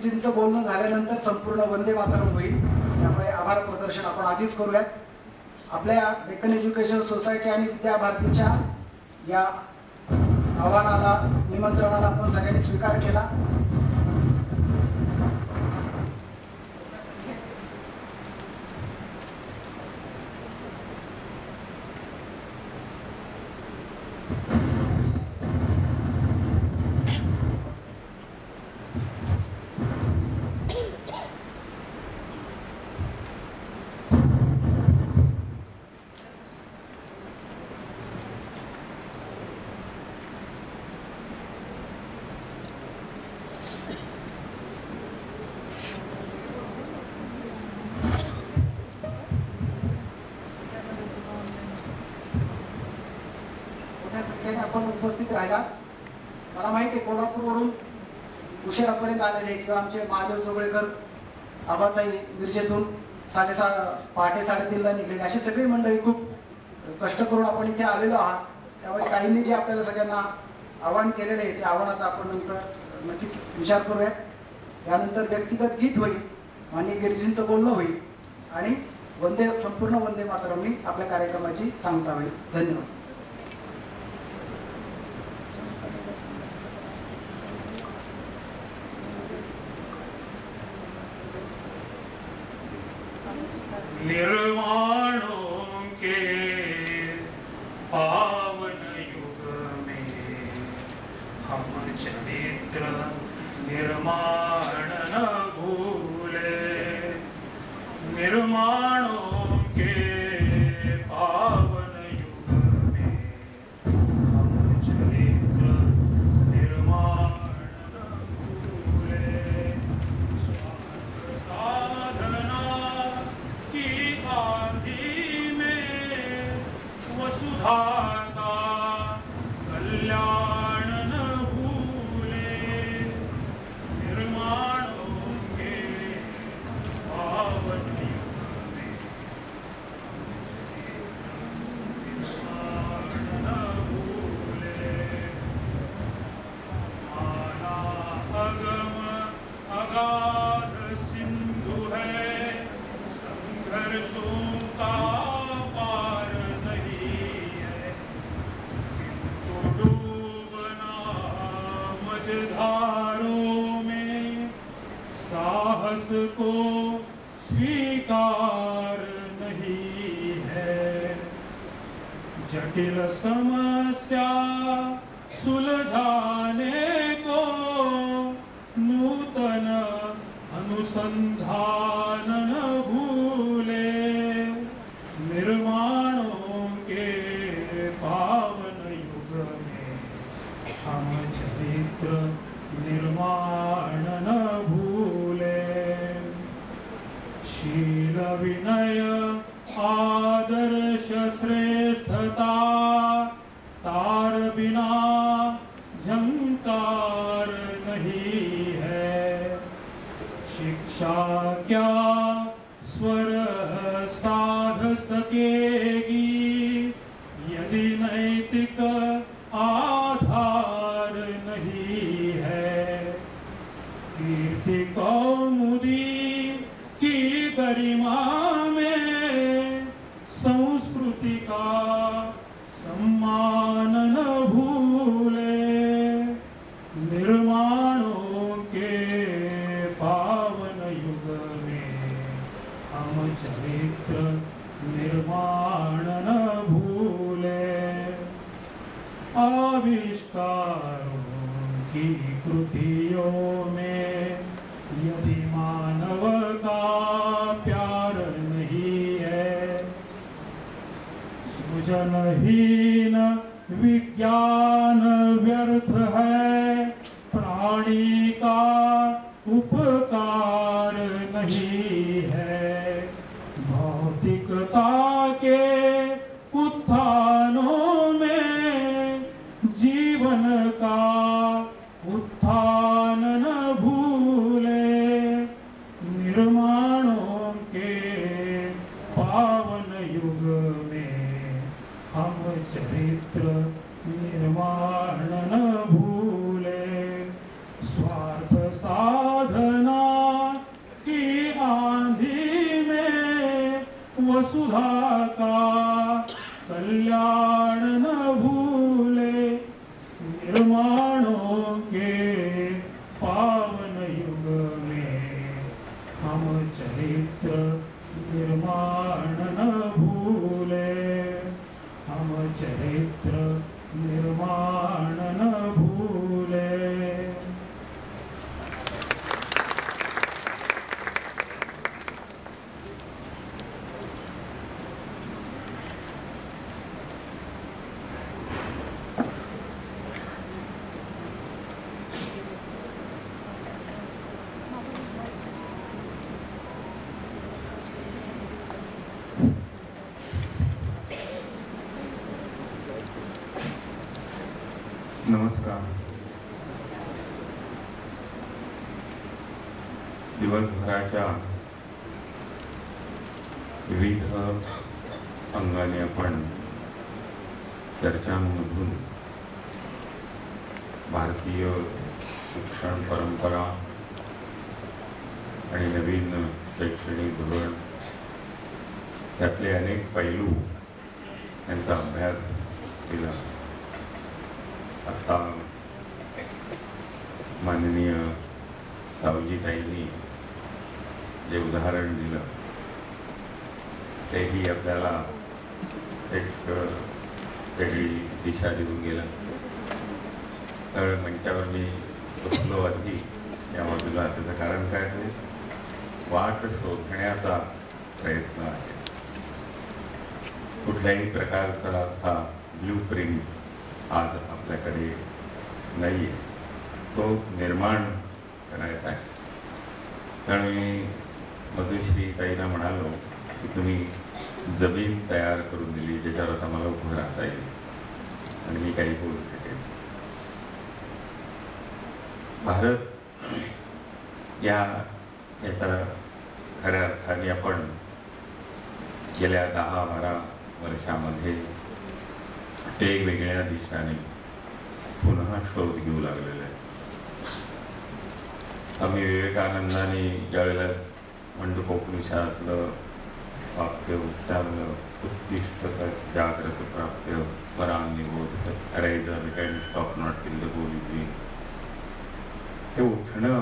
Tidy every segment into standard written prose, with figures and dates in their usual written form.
गिरीजींचं बोलणं झाल्यानंतर संपूर्ण वंदे मातरम होईल, त्यामुळे आभार प्रदर्शन आपण आधीच करूयात. आपल्या डेक्कन एज्युकेशन सोसायटी आणि विद्याभारतीच्या या आव्हानाला, निमंत्रणाला आपण सगळ्यांनी स्वीकार केला. आपण उपस्थित राहिला. मला माहिती आहे कोल्हापूरवरून उशिरापर्यंत आलेले किंवा आमचे महादेव जोगळेकर, आबाताई मिरजेतून पहाटे 3:30ला निघलेले, अशी सगळी मंडळी खूप कष्ट करून आपण इथे आलेलो आहात. त्यामुळे काहींनी जे आपल्याला सगळ्यांना आवाहन केलेलं आहे, त्या आव्हानाचा आपण नंतर नक्कीच विचार करूयात. यानंतर व्यक्तिगत गीत होईल, माननीय गिरीजींचं बोलणं होईल आणि संपूर्ण वंदे मातरमनी आपल्या कार्यक्रमाची सांगता होईल. धन्यवाद. निर्वाणों के पावन युग में हम चरित्र निर्माण न भूले. निर्माणों के पावन युग में हम चरित्र निर्माण न भूले. साधना की आंधी में वसुधा का कल्याण न भूले. निर्माणों के पावन युग में निर्माण न भूले. माना अगम अगाध सिंधु है, संघर्षों का पार नहीं है. किंतु डूबना मझधारों में साहस को स्वीकार नहीं है. जटिल समस्या सुलझाने को नूतन अनुसंधान न भूले. निर्माणों के पावन युग में हम चरित्र निर्माण न भूले. शील विनय आदर्श श्रेष्ठता तार बिना झंकार नहीं है. शिक्षा क्या स्वर साध सकेगी यदि नैतिक आधार नहीं है. कीर्ति कौमुदी की गरिमा में संस्कृति का सम्मान न भूले. निर्माणों के पावन युग में हम चरित्र निर्माण न भूले. आविष्कारों की कृतियों में यदि मानव का प्यार नहीं है. सृजनहीन विज्ञान व्यर्थ है, प्राणी का उपकार नहीं है. भौतिकता के उत्थानों में जीवन का उत्थान न भूले. निर्माणों के पावन युग में हम चरित्र निर्माण न भूले. वसुधा का कल्याण न भूले, निर्माणों के पावन युग में हम चरित्र निर्माण न भूले, हम चरित्र निर्माण न भूले। नमस्कार. दिवसभराच्या विविध अंगाने आपण चर्चांमधून भारतीय शिक्षण परंपरा आणि नवीन शैक्षणिक धोरण त्यातले अनेक पैलू यांचा अभ्यास केला. आता माननीय सावजीताईंनी जे उदाहरण दिलं तेही आपल्याला एक वेगळी दिशा देऊन गेलं. तर मंचावर मी बसलो आधी या बाजूला, त्याचं कारण काय ते वाट शोधण्याचा प्रयत्न आहे. कुठल्याही प्रकारचा असा ब्लूप्रिंट आज आपल्याकडे नाही आहे, तो निर्माण करायचा आहे. कारण मी मधुश्री ताईंना म्हणालो की तुम्ही जमीन तयार करून दिली ज्याच्यावर आता मला उभं राहता येईल आणि मी काही बोलू शकेन. भारत याचा खऱ्या अर्थाने आपण गेल्या 10-12 वर्षामध्ये वेगवेगळ्या दिशाने पुन्हा शोध घेऊ लागलेला आहे. आम्ही विवेकानंदाने ज्यावेळेला मंडूकोपनिषदातलं वाक्य उच्चारलं, उत्तिष्ठ जाग्रत प्राप्य परांनिबोध arise can stop not in the goal, हे उठणं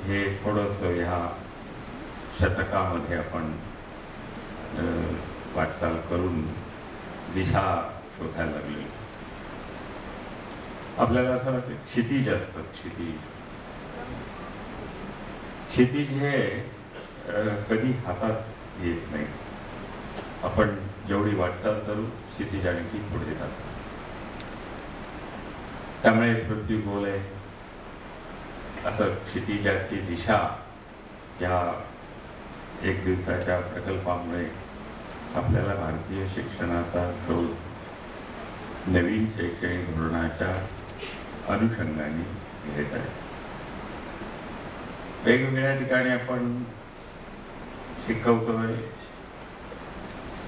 हे थोडंसं ह्या शतकामध्ये आपण वाटचाल करून दिशा शोधायला लागली. आपल्याला असं वाटतं क्षितिज असतं, क्षितिज हे कधी हातात येत नाही. आपण जेवढी वाटचाल करू क्षितिज आणखी पुढे जातं. त्यामुळे पृथ्वी गोल आहे असं क्षितिजाची दिशा या एक दिवसाच्या प्रकल्पामुळे आपल्याला भारतीय शिक्षणाचा शोध नवीन शैक्षणिक धोरणाच्या अनुषंगाने घेत आहे. वेगवेगळ्या ठिकाणी आपण शिकवतोय,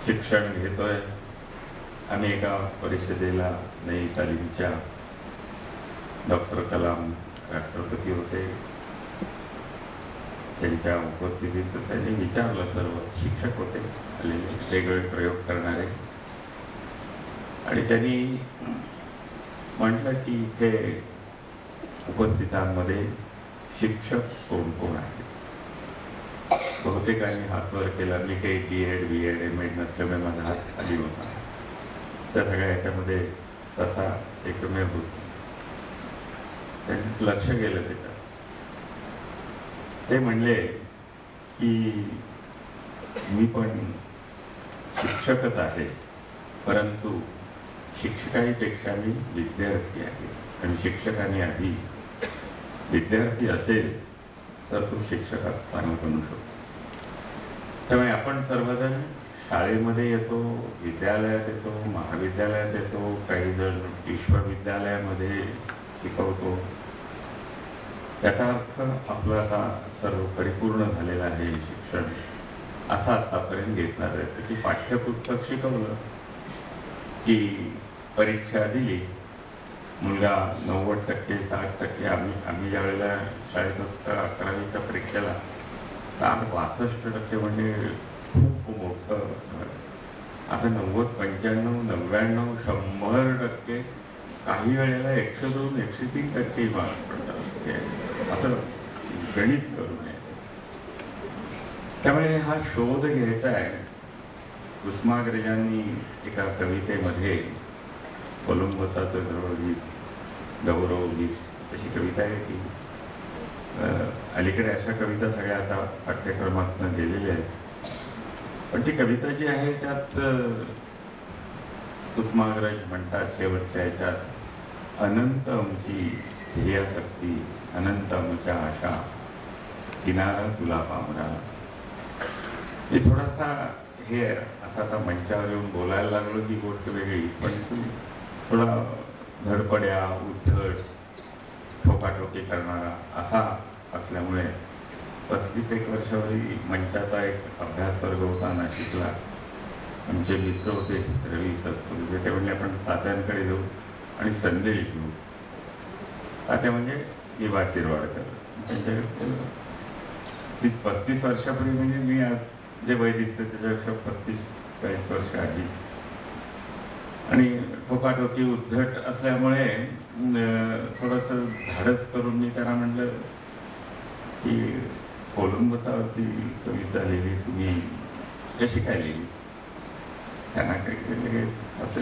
शिक्षण घेतोय. आम्ही एका परिषदेला नई तालीमच्या डॉक्टर कलाम राष्ट्रपती होते, त्यांच्या उपस्थितीत त्यांनी विचारलं, सर्व शिक्षक होते आलेले वेगवेगळे प्रयोग करणारे, आणि त्यांनी म्हटलं की इथे उपस्थितांमध्ये शिक्षक कोण कोण आहेत. बहुतेकांनी हात वर केला. मी काही D.Ed, B.Ed, M.Ed नसल्यामुळे माझा हात खाली होता. त्या सगळ्या ह्याच्यामध्ये तसा एकमेव होता. त्यांनी लक्ष गेलं त्याच्यात. ते म्हणले की मी पण शिक्षकच आहे, परंतु शिक्षकांपेक्षा मी विद्यार्थी आहे, आणि शिक्षकाने आधी विद्यार्थी असेल तर तो शिक्षकात चांगला बनू शकतो. त्यामुळे आपण सर्वजण शाळेमध्ये येतो, विद्यालयात येतो, महाविद्यालयात येतो, काही जण विश्वविद्यालयामध्ये शिकवतो. याचा अर्थ आपलं आता सर्व परिपूर्ण झालेलं आहे शिक्षण असा आतापर्यंत घेतला जायचं की पाठ्यपुस्तक शिकवलं की परीक्षा दिली, मुलगा 90%, 60%. आम्ही ज्या वेळेला शाळेत असतो 11वीच्या परीक्षेला 62% म्हणजे खूप मोठं आता 90, 95, 99, 100%, काही वेळेला 102, 103% मार्क पडतात. असं गणित करू नये. त्यामुळे हा शोध घ्यायचा आहे. कुसुमाग्रजांनी एका कवितेमध्ये कोलंबसाचं गौरवगीत अशी कविता आहे की अलीकडे अशा कविता सगळ्या आता पाठ्यक्रमातून गेलेल्या आहेत. पण ती कविता जी आहे त्यात कुसुमाग्रज म्हणतात शेवटच्या याच्यात, अनंत आमची ध्येयासक्ती, अनंत आमच्या आशा, किनारा तुला पामरा. हे थोडासा हे असं आता मंचावर येऊन बोलायला लागलो ही गोष्ट वेगळी, पण थोडा धडपड्या, उद्धट, ठोकाठोकी करणारा असा असल्यामुळे 35 वर्षावरी मंचाचा एक अभ्यास वर्ग होता नाशिकला. आमचे मित्र होते रवी सरस्वती, ते म्हणले आपण तात्यांकडे जाऊ आणि संदेश घेऊ. तात्या म्हणजे विभा शिरवाडकर. त्यांच्याकडे 30-35 वर्षापूर्वी, म्हणजे मी आज जे वय दिसतं त्याच्यापेक्षा 35-40 वर्ष आधी. आणि ठोकाठोकी उद्धट असल्यामुळे थोडंसं धाडस करून मी त्यांना म्हटलं की कोलंबसावरती कविता लिहिली तुम्ही, कशी काय लिहिली? त्यांना काही असं